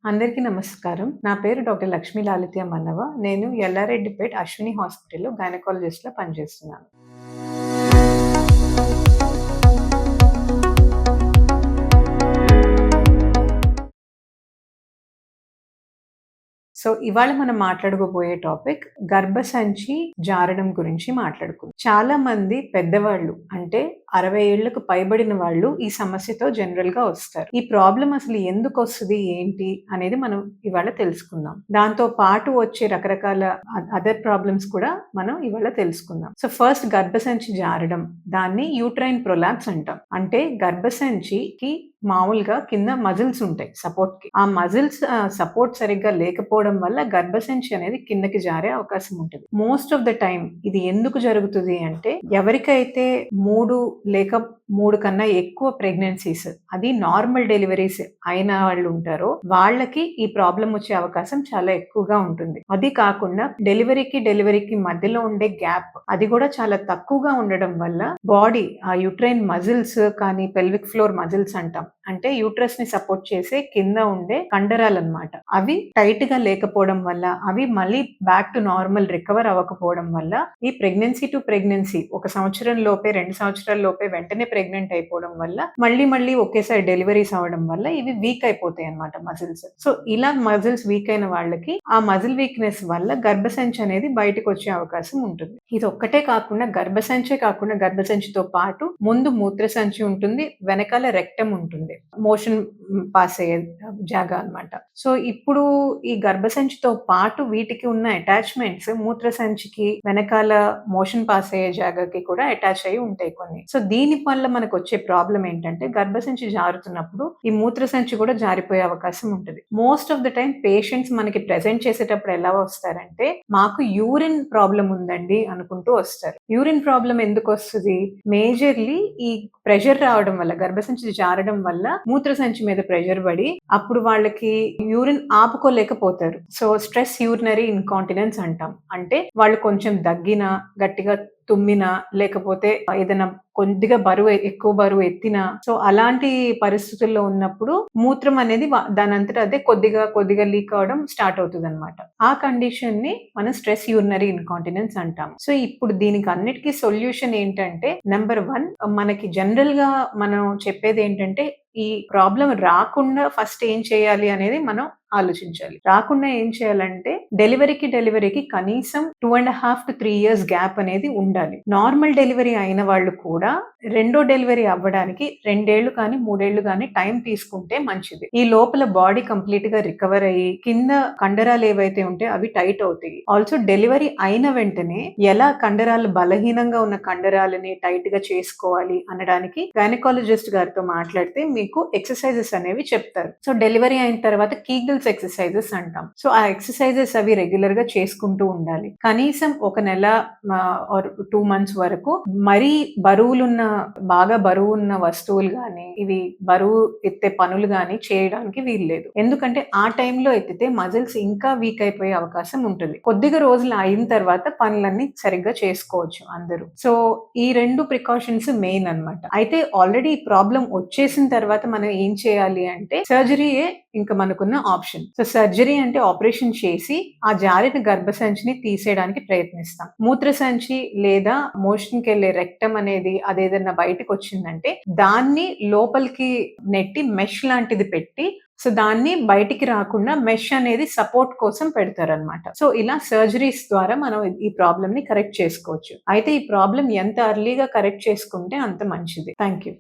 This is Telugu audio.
అందరికీ నమస్కారం. నా పేరు డాక్టర్ లక్ష్మీ లాలిత్య మన్నవ. నేను ఎల్లారెడ్డిపేట్ అశ్విని హాస్పిటల్‌లో గైనకాలజిస్ట్‌గా పనిచేస్తున్నాను. ఇవాళ మనం మాట్లాడుకోబోయే టాపిక్ గర్భసంచి జారడం గురించి మాట్లాడుకుందాం. చాలా మంది పెద్దవాళ్ళు అంటే 60 ఏళ్లకు పైబడిన వాళ్ళు ఈ సమస్యతో జనరల్‌గా వస్తారు. ఈ ప్రాబ్లమ్ అసలు ఎందుకు వస్తది, ఏంటి అనేది మనం ఇవాళ తెలుసుకుందాం. దాంతో పాటు వచ్చే రకరకాల అదర్ ప్రాబ్లమ్స్ కూడా మనం ఇవాళ తెలుసుకుందాం. ఫస్ట్ గర్భసంచి జారడం, దాన్ని యూట్రైన్ ప్రొలాప్స్ అంటాం. అంటే గర్భసంచికి మామూలుగా కింద మజిల్స్ ఉంటాయి సపోర్ట్‌కి. ఆ మజిల్స్ సపోర్ట్ సరిగ్గా లేకపోవడం వల్ల గర్భసంచి అనేది కిందకి జారే అవకాశం ఉంటుంది. మోస్ట్ ఆఫ్ ద టైమ్ ఇది ఎందుకు జరుగుతుంది అంటే, ఎవరికైతే 3 లేక 3 కన్నా ఎక్కువ ప్రెగ్నెన్సీస్, అది నార్మల్ డెలివరీస్ అయిన వాళ్ళు ఉంటారో వాళ్ళకి ఈ ప్రాబ్లం వచ్చే అవకాశం చాలా ఎక్కువగా ఉంటుంది. అది కాకుండా డెలివరీకి మధ్యలో ఉండే గ్యాప్ అది కూడా చాలా తక్కువగా ఉండడం వల్ల బాడీ ఆ యూట్రైన్ మజిల్స్ కానీ పెల్విక్ ఫ్లోర్ మజిల్స్ అంటాం, అంటే యూట్రస్ ని సపోర్ట్ చేసే కింద ఉండే కండరాలు అన్నమాట, అవి టైట్ గా లేకపోవడం వల్ల, అవి మళ్ళీ బ్యాక్ టు నార్మల్ రికవర్ అవ్వకపోవడం వల్ల ఈ ప్రెగ్నెన్సీ టు ప్రెగ్నెన్సీ 1 సంవత్సరం లోపే 2 సంవత్సరాల లోపే వెంటనే ప్రెగ్నెంట్ అయిపోవడం వల్ల మళ్ళీ ఒకేసారి డెలివరీస్ అవ్వడం వల్ల ఇవి వీక్ అయిపోతాయి అన్నమాట మజిల్స్. ఇలా మజిల్స్ వీక్ అయిన వాళ్ళకి ఆ మజిల్ వీక్నెస్ వల్ల గర్భసంచి అనేది బయటకు వచ్చే అవకాశం ఉంటుంది. ఇది ఒక్కటే కాకుండా గర్భసంచితో పాటు ముందు మూత్రసంచి ఉంటుంది, వెనకాల రెక్టమ్ ఉంటుంది, మోషన్ పాస్ అయ్యే జాగా అన్నమాట. ఇప్పుడు ఈ గర్భసంచితో పాటు వీటికి ఉన్న అటాచ్మెంట్స్ మూత్రసంచికి వెనకాల మోషన్ పాస్ అయ్యే జాగాకి కూడా అటాచ్ అయ్యి ఉంటాయి కొన్ని. దీని వల్ల మనకు వచ్చే ప్రాబ్లం ఏంటంటే, గర్భసంచి జారుతున్నప్పుడు ఈ మూత్రసంచి కూడా జారిపోయే అవకాశం ఉంటుంది. Most of the time patients మనకి ప్రెజెంట్ చేసేటప్పుడు ఎలా వస్తారంటే, మాకు యూరిన్ ప్రాబ్లం ఉందండి అనుకుంటూ వస్తారు. యూరిన్ ప్రాబ్లం ఎందుకు వస్తుంది? మేజర్లీ ఈ ప్రెషర్ రావడం వల్ల, గర్భసంచి జారడం వల్ల మూత్రసంచి మీద ప్రెషర్ పడి అప్పుడు వాళ్ళకి యూరిన్ ఆపుకోలేకపోతారు. స్ట్రెస్ యూరినరీ ఇన్కాంటినెన్స్ అంటాం. అంటే వాళ్ళు కొంచెం దగ్గినా, గట్టిగా తుమ్మినా, లేకపోతే ఏదైనా కొద్దిగా ఎక్కువ బరువు ఎత్తినా, అలాంటి పరిస్థితుల్లో ఉన్నప్పుడు మూత్రం అనేది దానంతట అదే కొద్దిగా లీక్ అవడం స్టార్ట్ అవుతుంది అనమాట. ఆ కండిషన్ ని మనం స్ట్రెస్ యూరినరీ ఇన్కాంటినెన్స్ అంటాం. ఇప్పుడు దీనికి అన్నిటికీ సొల్యూషన్ ఏంటంటే, నెంబర్ 1 మనకి జనరల్ గా మనం చెప్పేది ఏంటంటే, ఈ ప్రాబ్లం రాకుండా ఫస్ట్ ఏం చేయాలి అనేది మనం ఆలోచించాలి. రాకుండా ఏం చేయాలంటే, డెలివరీకి కనీసం 2.5 to 3 years గ్యాప్ అనేది ఉండాలి. నార్మల్ డెలివరీ అయిన వాళ్ళు కూడా రెండో డెలివరీ అవ్వడానికి 2 ఏళ్లు కానీ 3 ఏళ్లు కానీ టైం తీసుకుంటే మంచిది. ఈ లోపల బాడీ కంప్లీట్ గా రికవర్ అయ్యి కింద కండరాలు ఏవైతే ఉంటే అవి టైట్ అవుతాయి. ఆల్సో డెలివరీ అయిన వెంటనే ఎలా కండరాలు బలహీనంగా ఉన్న కండరాలని టైట్ గా చేసుకోవాలి అనడానికి గైనకాలజిస్ట్ గారితో మాట్లాడితే మీకు ఎక్సర్సైజెస్ అనేవి చెప్తారు. డెలివరీ అయిన తర్వాత కీగల్స్ ఎక్సర్సైజెస్ అంటాం. ఆ ఎక్సర్సైజెస్ అవి రెగ్యులర్ గా చేసుకుంటూ ఉండాలి. కనీసం 1 నెల ఆర్ 2 months వరకు మరీ బాగా బరువు ఉన్న వస్తువులు గానీ, ఇవి బరువు ఎత్తే పనులు గానీ చేయడానికి వీల్లేదు. ఎందుకంటే ఆ టైంలో ఎత్తితే మజిల్స్ ఇంకా వీక్ అయిపోయే అవకాశం ఉంటుంది. కొద్దిగా రోజులు అయిన తర్వాత పనులన్నీ సరిగ్గా చేసుకోవచ్చు అందరూ. ఈ 2 ప్రికాషన్స్ మెయిన్ అన్నమాట. అయితే ఆల్రెడీ ఈ ప్రాబ్లం వచ్చేసిన తర్వాత మనం ఏం చేయాలి అంటే, సర్జరీయే ఇంకా మనకున్న ఆప్షన్. సర్జరీ అంటే ఆపరేషన్ చేసి ఆ జారిన గర్భసంచిని తీసేయడానికి ప్రయత్నిస్తాం. మూత్రసంచి లేదా మోషన్ కి వెళ్లే రెక్టమ్ అనేది అదేదన్నా బయటకు వచ్చిందంటే దాన్ని లోపలికి నెట్టి మెష్ లాంటిది పెట్టి, దాన్ని బయటికి రాకుండా మెష్ అనేది సపోర్ట్ కోసం పెడతారనమాట. ఇలా సర్జరీస్ ద్వారా మనం ఈ ప్రాబ్లమ్ ని కరెక్ట్ చేసుకోవచ్చు. అయితే ఈ ప్రాబ్లం ఎంత అర్లీగా కరెక్ట్ చేసుకుంటే అంత మంచిది. Thank you.